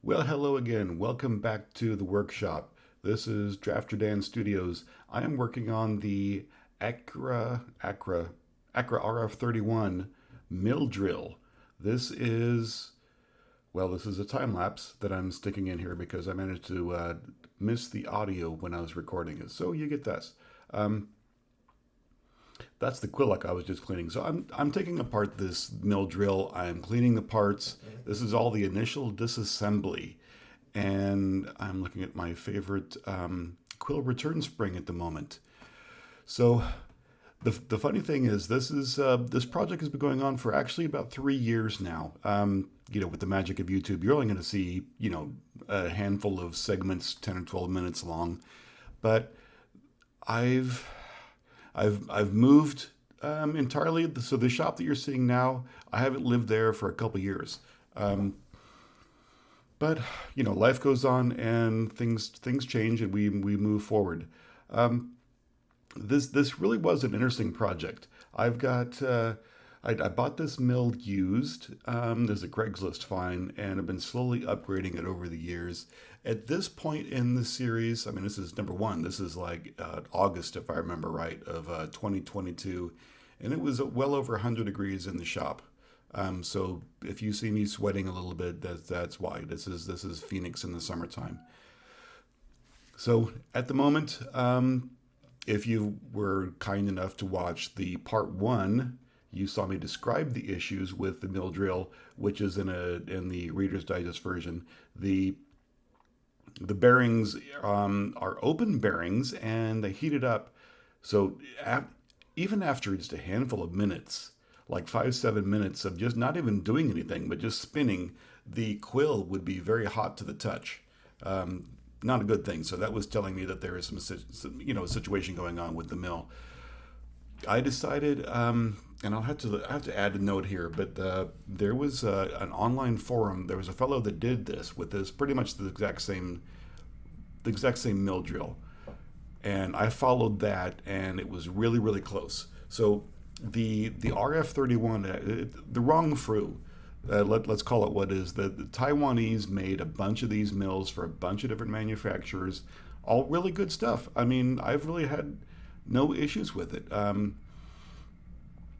Well, hello again. Welcome back to the workshop. This is Drafter Dan Studios. I am working on the Acra RF-31 mill drill. This is, this is a time lapse that I'm sticking in here because I managed to miss the audio when I was recording it. So you get this. That's the Quill I was just cleaning. So I'm taking apart this mill drill. I'm cleaning the parts. This is all the initial disassembly. And I'm looking at my favorite Quill return spring at the moment. So the funny thing is this project has been going on for actually about 3 years now. With the magic of YouTube, you're only going to see, a handful of segments, 10 or 12 minutes long. But I've moved entirely. So the shop that you're seeing now, I haven't lived there for a couple years. But life goes on and things change and we move forward. This really was an interesting project. I've got I bought this mill used. There's a Craigslist find, and I've been slowly upgrading it over the years. At this point in the series, this is number one. This is like August, if I remember right, of 2022, and it was well over 100 degrees in the shop. So if you see me sweating a little bit, that's why. This is Phoenix in the summertime. So at the moment, if you were kind enough to watch the part one, you saw me describe the issues with the mill drill, which is in the Reader's Digest version. The bearings are open bearings and they heated up. So even after just a handful of minutes, like 5-7 minutes of just not even doing anything, but just spinning, the quill would be very hot to the touch. Not a good thing. So that was telling me that there is some situation going on with the mill. I decided, and I have to add a note here, but there was an online forum. There was a fellow that did this with this pretty much the exact same mill drill, and I followed that, and it was really, really close. So the RF-31, the wrong fruit. Let's call it what is. The Taiwanese made a bunch of these mills for a bunch of different manufacturers, all really good stuff. I've really had no issues with it,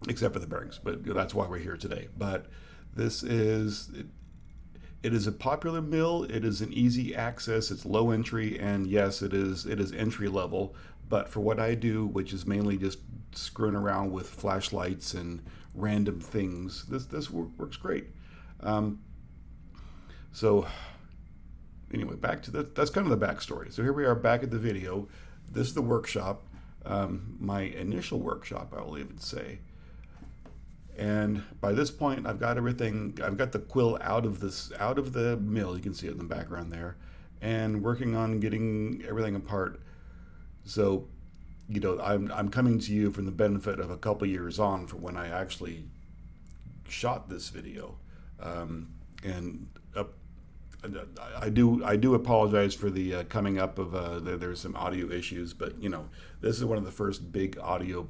except for the bearings, but that's why we're here today. But it is a popular mill. It is an easy access. It's low entry, and yes, it is entry level. But for what I do, which is mainly just screwing around with flashlights and random things, this works great. So anyway, back to that's kind of the backstory. So here we are back at the video. This is the workshop, my initial workshop, I will even say. And by this point, I've got everything. I've got the quill out of the mill. You can see it in the background there, and working on getting everything apart. So, I'm coming to you from the benefit of a couple years on from when I actually shot this video, I do apologize for the coming up of there's some audio issues, but this is one of the first big video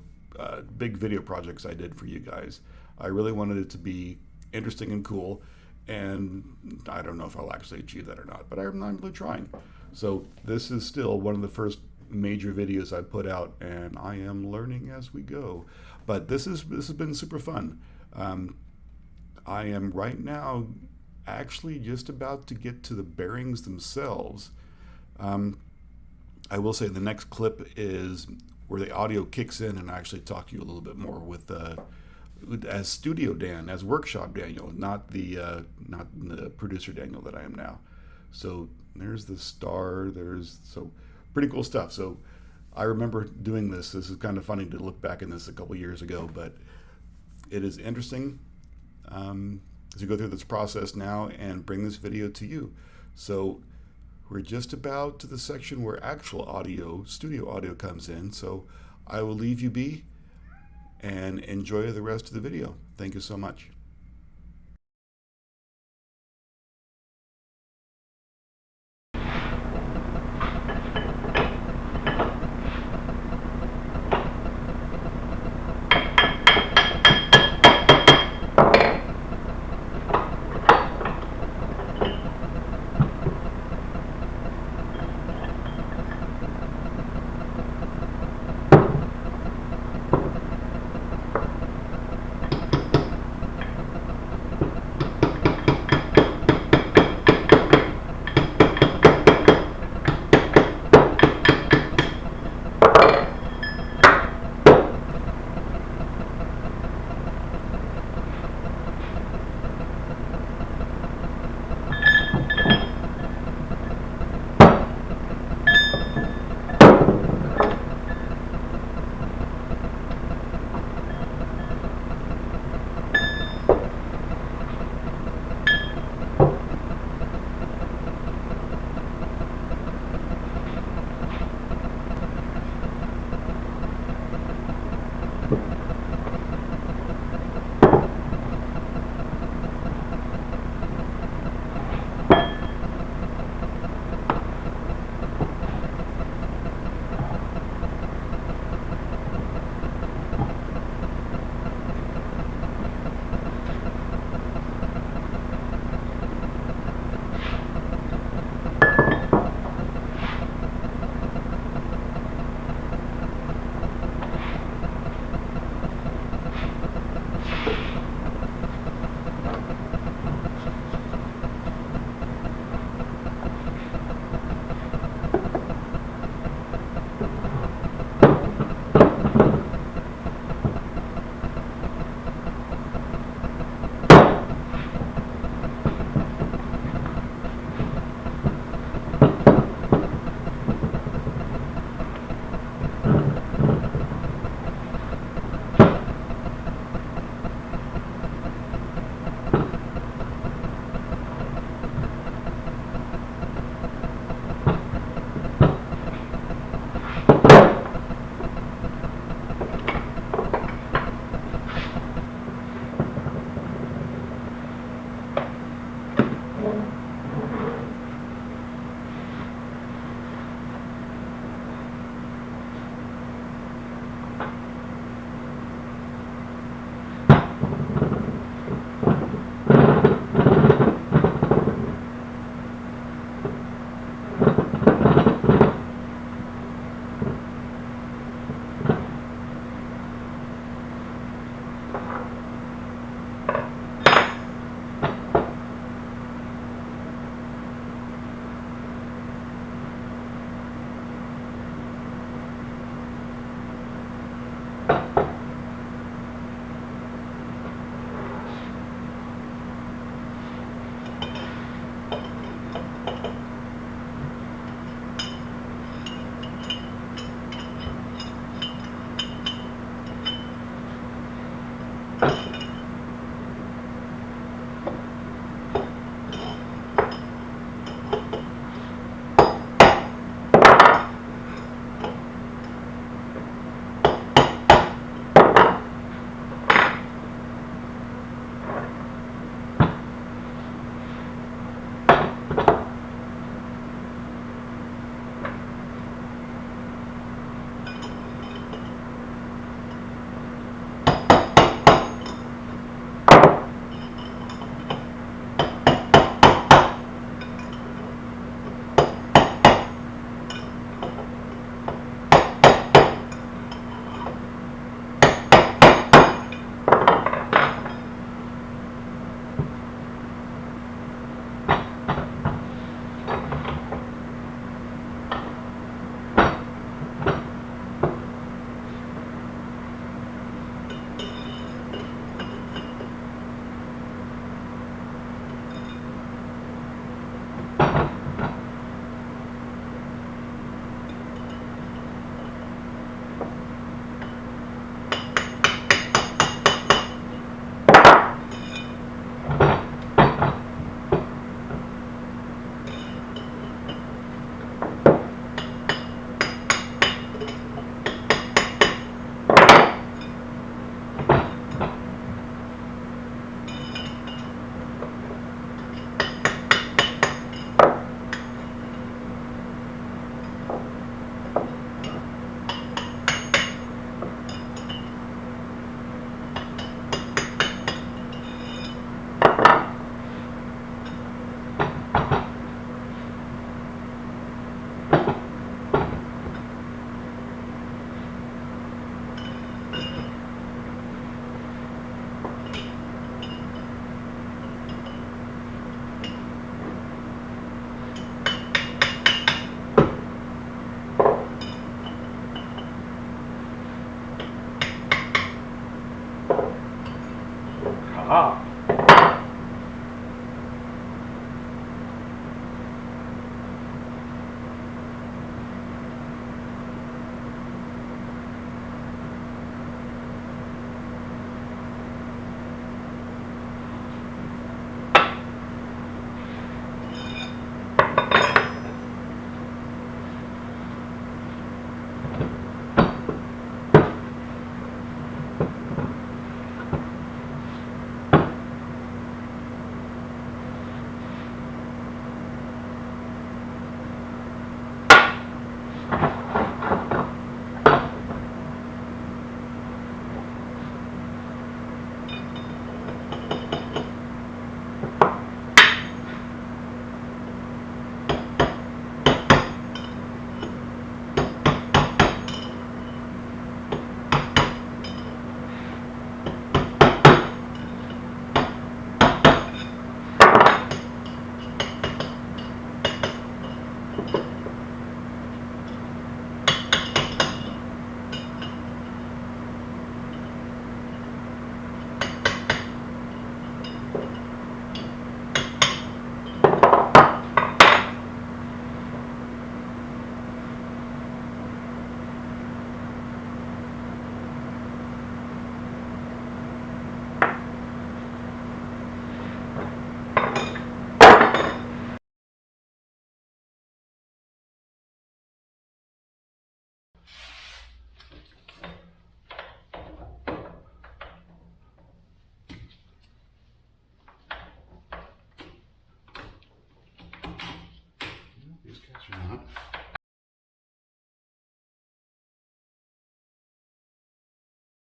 projects I did for you guys. I really wanted it to be interesting and cool, and I don't know if I'll actually achieve that or not, but I'm really trying. So this is still one of the first major videos I put out, and I am learning as we go. But this has been super fun. I am right now actually just about to get to the bearings themselves. I will say the next clip is where the audio kicks in, and I actually talk to you a little bit more as Studio Dan, as Workshop Daniel, not the producer Daniel that I am now. So there's the star. So pretty cool stuff. So I remember doing this. This is kind of funny to look back in this a couple years ago, but it is interesting to go through this process now and bring this video to you. So we're just about to the section where actual studio audio comes in. So I will leave you be and enjoy the rest of the video. Thank you so much.